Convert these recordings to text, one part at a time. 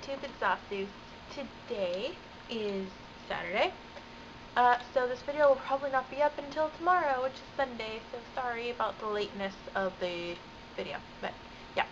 YouTube, it's Zasus. Today is Saturday, so this video will probably not be up until tomorrow, which is Sunday, so sorry about the lateness of the video, but yeah.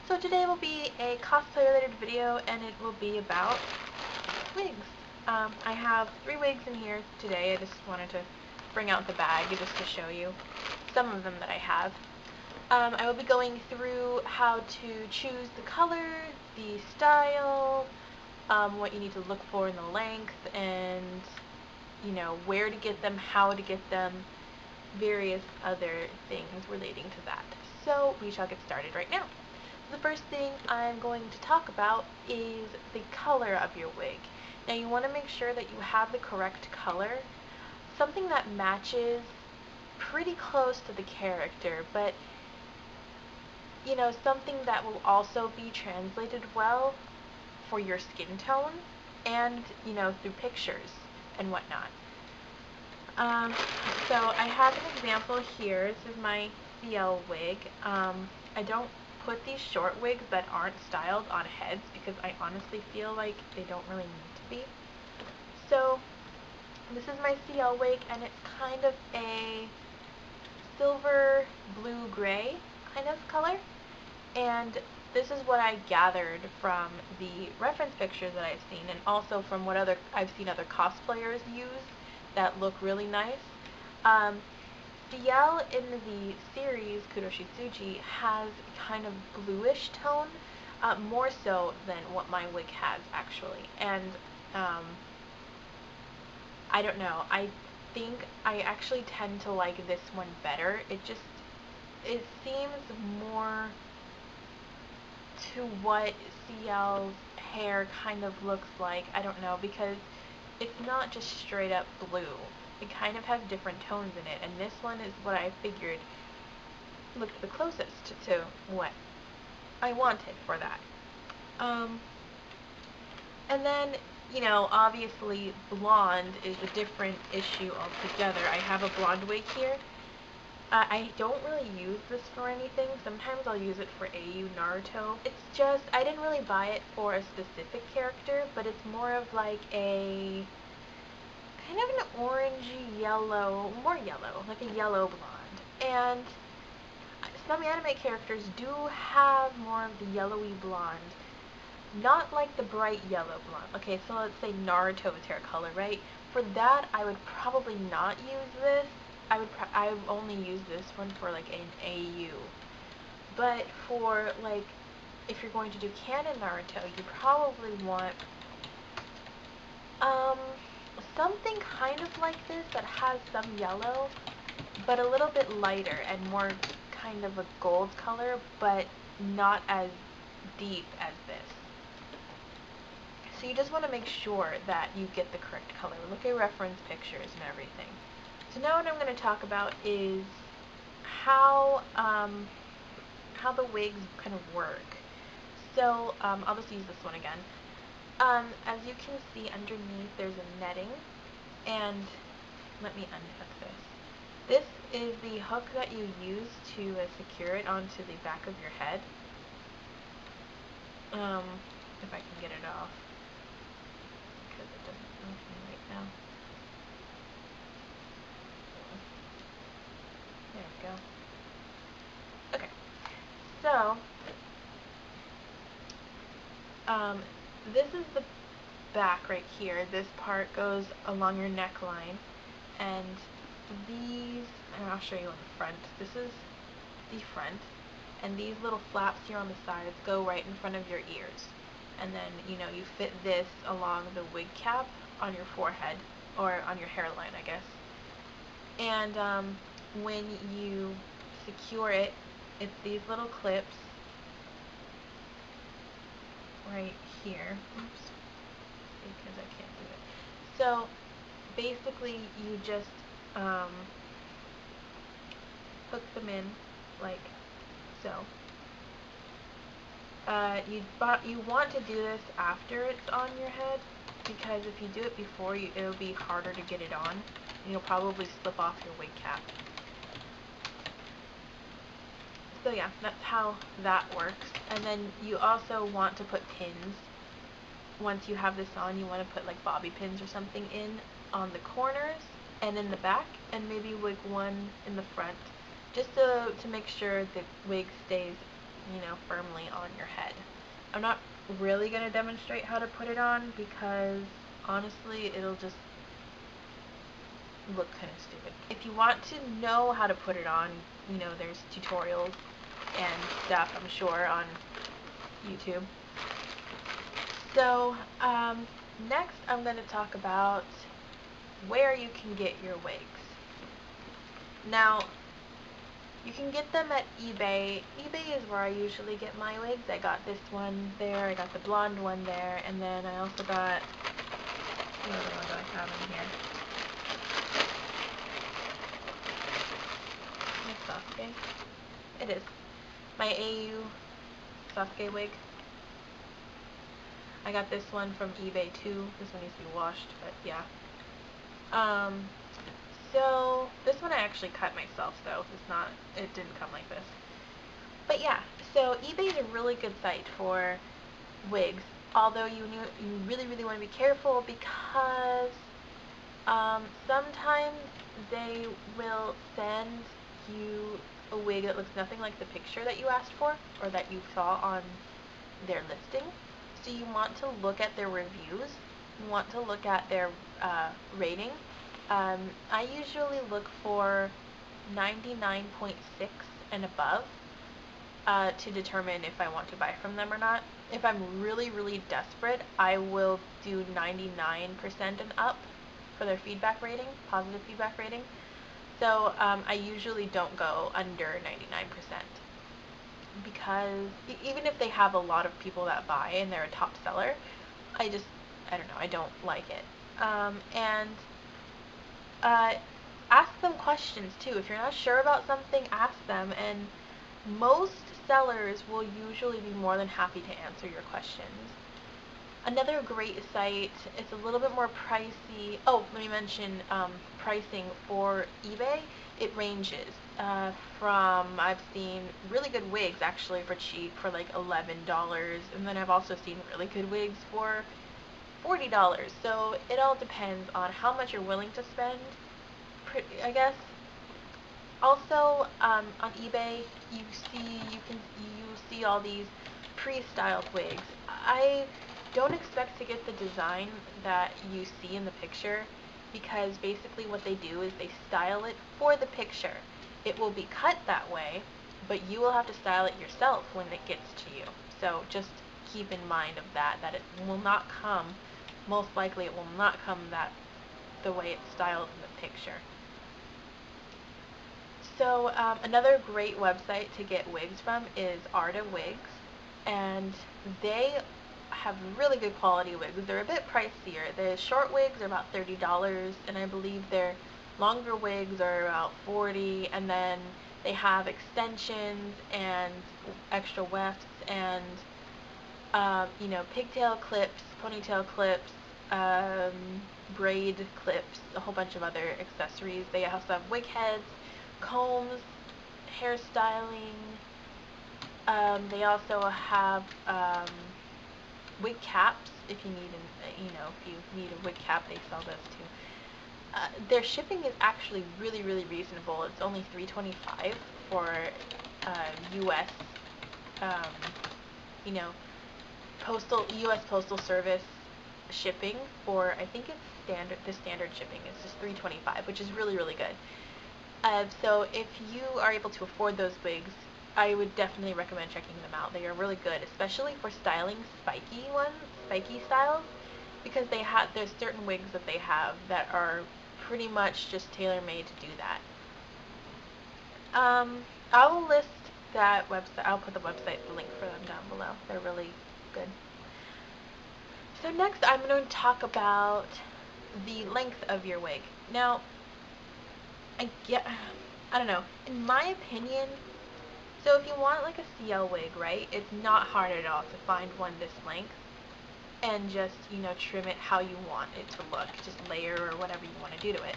So today will be a cosplay related video, and it will be about wigs. I have 3 wigs in here today. I just wanted to bring out the bag just to show you some of them that I have. I will be going through how to choose the color, the style, what you need to look for in the length, and where to get them, how to get them, various other things relating to that. So we shall get started right now. The first thing I'm going to talk about is the color of your wig. Now you want to make sure that you have the correct color, something that matches pretty close to the character, but something that will also be translated well for your skin tone and, through pictures and whatnot. So I have an example here. This is my CL wig. I don't put these short wigs that aren't styled on heads because I honestly feel like they don't really need to be. So this is my CL wig, and it's kind of a silver blue gray kind of color. And this is what I gathered from the reference pictures that I've seen, and also from what I've seen other cosplayers use that look really nice. DL in the series Kotetsu has kind of bluish tone, more so than what my wig has actually. And I don't know, I think I actually tend to like this one better. It seems more to what CL's hair kind of looks like. I don't know, because it's not just straight up blue. It kind of has different tones in it, and this one is what I figured looked the closest to what I wanted for that. And then, obviously blonde is a different issue altogether. I have a blonde wig here. I don't really use this for anything. Sometimes I'll use it for AU Naruto. It's just, I didn't really buy it for a specific character, but it's more of like a kind of an orangey yellow, more yellow, like a yellow blonde. And some anime characters do have more of the yellowy blonde. Not like the bright yellow blonde. Okay, so let's say Naruto's hair color, right? For that, I would probably not use this. I would only use this one for like an AU. But for like, if you're going to do canon Naruto, you probably want something kind of like this that has some yellow, but a little bit lighter and more kind of a gold color, but not as deep as this. So you just want to make sure that you get the correct color. Look at reference pictures and everything. So now what I'm going to talk about is how the wigs kind of work. So I'll just use this one again. As you can see underneath, there's a netting, and let me unhook this. This is the hook that you use to secure it onto the back of your head. If I can get it off, because it doesn't function right now. There we go. Okay, so this is the back right here. This part goes along your neckline, and I'll show you on the front. This is the front, and these little flaps here on the sides go right in front of your ears. And then, you fit this along the wig cap on your forehead, or on your hairline, I guess. And when you secure it, it's these little clips right here. Oops, because I can't do it. So basically you just hook them in like so. You want to do this after it's on your head, because if you do it before, it'll be harder to get it on, and you'll probably slip off your wig cap. So yeah, that's how that works. And then you also want to put pins once you have this on, you want to put like bobby pins or something in on the corners and in the back, and maybe wig one in the front, just to make sure the wig stays, you know, firmly on your head. I'm not really going to demonstrate how to put it on because honestly it'll just look kind of stupid. If you want to know how to put it on, you know, there's tutorials and stuff, I'm sure, on YouTube. So, next I'm going to talk about where you can get your wigs. Now, you can get them at eBay. eBay is where I usually get my wigs. I got this one there, I got the blonde one there, and then I also got, what other one do I have in here? Sasuke. It is. My AU Sasuke wig. I got this one from eBay too. This one needs to be washed, but yeah. So this one I actually cut myself though. It didn't come like this. But yeah, so eBay is a really good site for wigs. Although you really want to be careful because sometimes they will send you a wig that looks nothing like the picture that you asked for or that you saw on their listing. So you want to look at their reviews. You want to look at their rating. I usually look for 99.6 and above to determine if I want to buy from them or not. If I'm really desperate, I will do 99% and up for their feedback rating, positive feedback rating. So I usually don't go under 99% because even if they have a lot of people that buy and they're a top seller, I don't know, I don't like it. And ask them questions too. If you're not sure about something, ask them, and most sellers will usually be more than happy to answer your questions. Another great site, it's a little bit more pricey. Oh, let me mention pricing for eBay. It ranges from, I've seen really good wigs actually for cheap for like $11, and then I've also seen really good wigs for $40. So it all depends on how much you're willing to spend, I guess. Also, on eBay, you see all these pre-styled wigs. I don't expect to get the design that you see in the picture because basically what they do is they style it for the picture. It will be cut that way, but you will have to style it yourself when it gets to you. So just keep in mind of that it will not come, most likely it will not come the way it's styled in the picture. So another great website to get wigs from is Arta Wigs, and they have really good quality wigs. They're a bit pricier. The short wigs are about $30, and I believe their longer wigs are about $40, and then they have extensions and extra wefts and you know, pigtail clips, ponytail clips, braid clips, a whole bunch of other accessories. They also have wig heads, combs, hairstyling. They also have wig caps. If you need a wig cap, they sell those too. Their shipping is actually really reasonable. It's only $3.25 for U.S. You know, U.S. Postal Service shipping for, I think it's the standard shipping is just $3.25, which is really good. So if you are able to afford those wigs, I would definitely recommend checking them out. They are really good, especially for styling spiky styles, because there's certain wigs that they have that are pretty much just tailor-made to do that. I will list that website. I'll put the link for them down below. They're really good. So next I'm going to talk about the length of your wig. Now, I don't know, in my opinion, so if you want like a CL wig, right, it's not hard at all to find one this length and just, you know, trim it how you want it to look, just layer or whatever you want to do to it.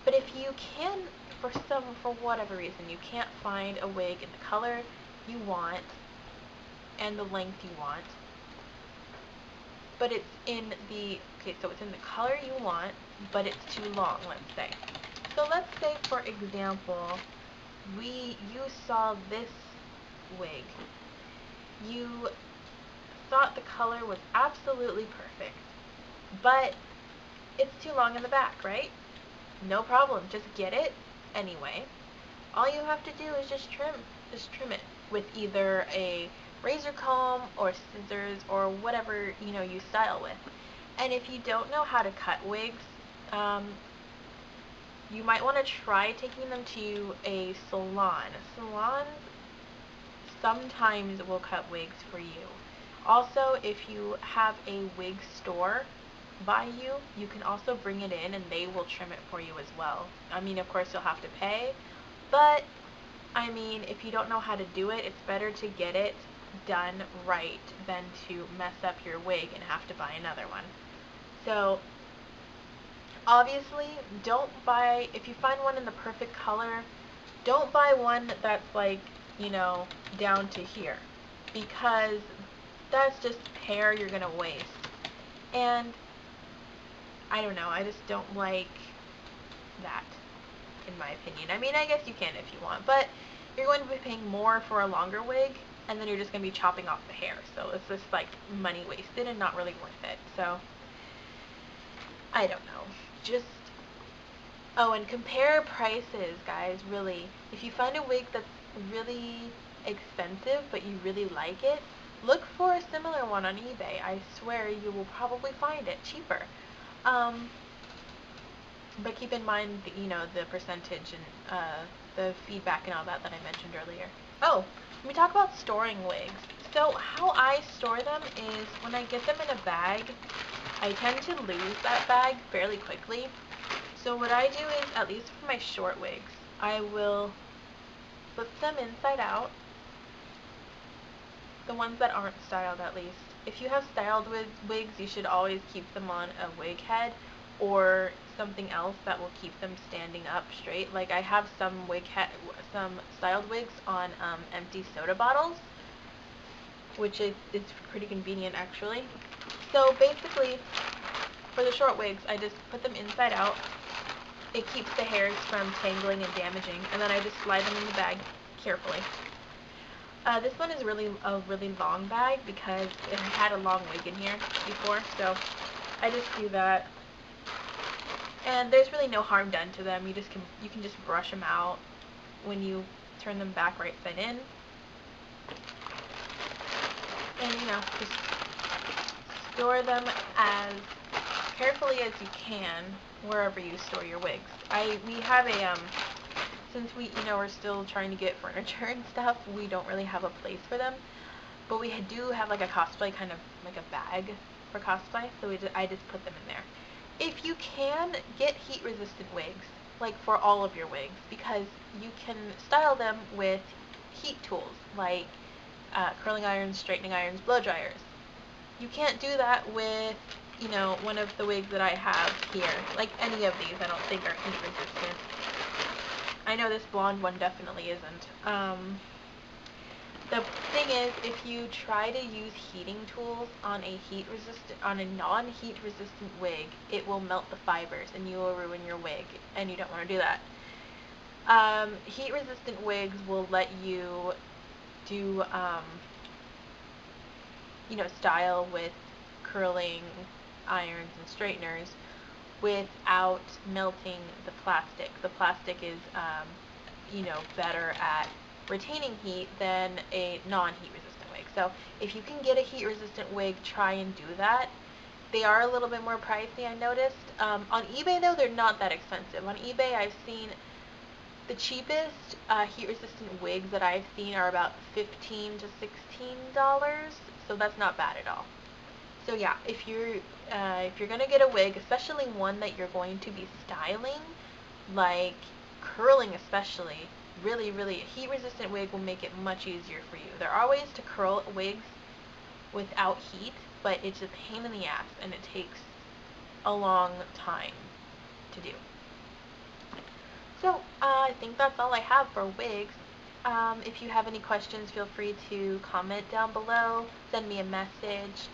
But if you can, for whatever reason, you can't find a wig in the color you want and the length you want, but it's in the, okay, so it's in the color you want, but it's too long, let's say. So let's say, for example, you saw this wig. You thought the color was absolutely perfect, but it's too long in the back, right? No problem, just get it anyway. All you have to do is just trim it with either a razor comb or scissors or whatever, you know, you style with. And if you don't know how to cut wigs, you might want to try taking them to a salon. Salons sometimes will cut wigs for you. Also, if you have a wig store by you, you can also bring it in and they will trim it for you as well. I mean, of course you'll have to pay, but I mean, if you don't know how to do it, it's better to get it done right than to mess up your wig and have to buy another one. So obviously, don't buy, if you find one in the perfect color, don't buy one that's like, you know, down to here, because that's just hair you're gonna waste. And I don't know, I just don't like that, in my opinion. I mean, I guess you can if you want, but you're going to be paying more for a longer wig, and then you're just going to be chopping off the hair, so it's just like money wasted and not really worth it. So I don't know, just, oh, and compare prices, guys, really. If you find a wig that's really expensive but you really like it, look for a similar one on eBay. I swear you will probably find it cheaper. But keep in mind, you know, the percentage and the feedback and all that I mentioned earlier. Oh, let me talk about storing wigs. So how I store them is when I get them in a bag, I tend to lose that bag fairly quickly. So what I do is, at least for my short wigs, I will flip them inside out. The ones that aren't styled, at least. If you have styled wigs, you should always keep them on a wig head or something else that will keep them standing up straight. Like I have some styled wigs on empty soda bottles, which is pretty convenient actually. So basically, for the short wigs, I just put them inside out. It keeps the hairs from tangling and damaging, and then I just slide them in the bag carefully. This one is a really long bag because it had a long wig in here before, so I just do that. And there's really no harm done to them. You can just brush them out when you turn them back right side in. And you know, just store them as carefully as you can wherever you store your wigs. We have a since we're still trying to get furniture and stuff, we don't really have a place for them. But we do have like a cosplay, kind of like a bag for cosplay, so I just put them in there. If you can, get heat resistant wigs, like for all of your wigs, because you can style them with heat tools, like curling irons, straightening irons, blow dryers. You can't do that with, you know, one of the wigs that I have here. Like any of these, I don't think are heat resistant. I know this blonde one definitely isn't. The thing is, if you try to use heating tools on a non-heat resistant wig, it will melt the fibers and you will ruin your wig, and you don't want to do that. Heat resistant wigs will let you do, style with curling irons and straighteners without melting the plastic. The plastic is, better at retaining heat than a non-heat resistant wig. So if you can get a heat resistant wig, try and do that. They are a little bit more pricey, I noticed. On eBay though, they're not that expensive. On eBay I've seen the cheapest heat resistant wigs that I've seen are about $15 to $16, so that's not bad at all. So yeah, if you're gonna get a wig, especially one that you're going to be styling, like curling especially, really a heat resistant wig will make it much easier for you. There are ways to curl wigs without heat, but it's a pain in the ass and it takes a long time to do. So I think that's all I have for wigs. If you have any questions, feel free to comment down below, send me a message,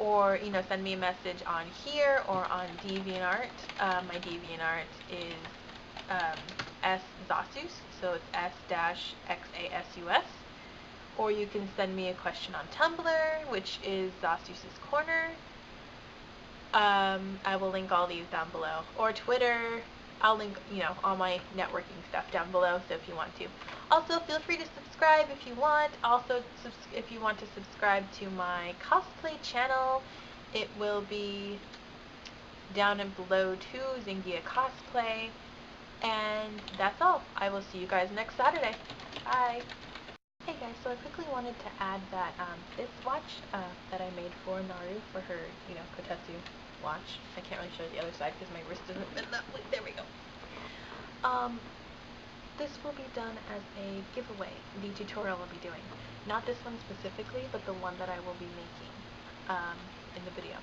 or, send me a message on here or on DeviantArt. My DeviantArt is szasus, so it's s-xasus. Or you can send me a question on Tumblr, which is Zasus's Corner. I will link all these down below. Or Twitter. I'll link, all my networking stuff down below, so if you want to. Also, feel free to subscribe if you want. Also, if you want to subscribe to my cosplay channel, it will be down and below too, Zingia Cosplay. And that's all. I will see you guys next Saturday. Bye! Hey guys, so I quickly wanted to add that this watch that I made for Naru for her, Kotetsu watch. I can't really show the other side because my wrist doesn't bend that way. There we go. This will be done as a giveaway, the tutorial I'll be doing. Not this one specifically, but the one that I will be making in the video.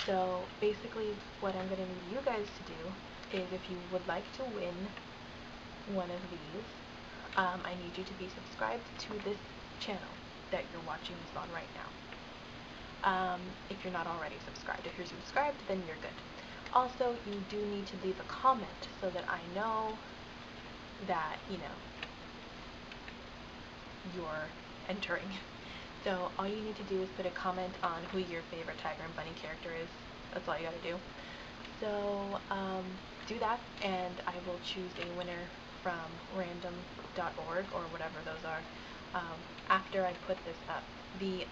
So basically what I'm going to need you guys to do is, if you would like to win one of these, I need you to be subscribed to this channel that you're watching this on right now. If you're not already subscribed. If you're subscribed, then you're good. Also, you do need to leave a comment so that I know that, you're entering. So all you need to do is put a comment on who your favorite Tiger and Bunny character is. That's all you gotta do. So, do that, and I will choose a winner from random.org or whatever those are. After I put this up, you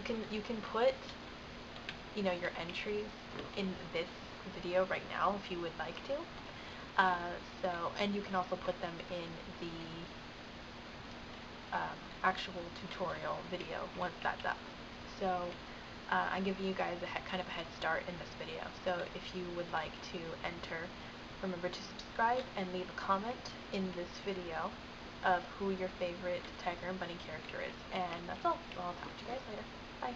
can put your entries in this video right now if you would like to. And you can also put them in the actual tutorial video once that's up. So I'm giving you guys kind of a head start in this video. So if you would like to enter, remember to subscribe and leave a comment in this video of who your favorite Tiger and Bunny character is. And that's all. So I'll talk to you guys later. Bye.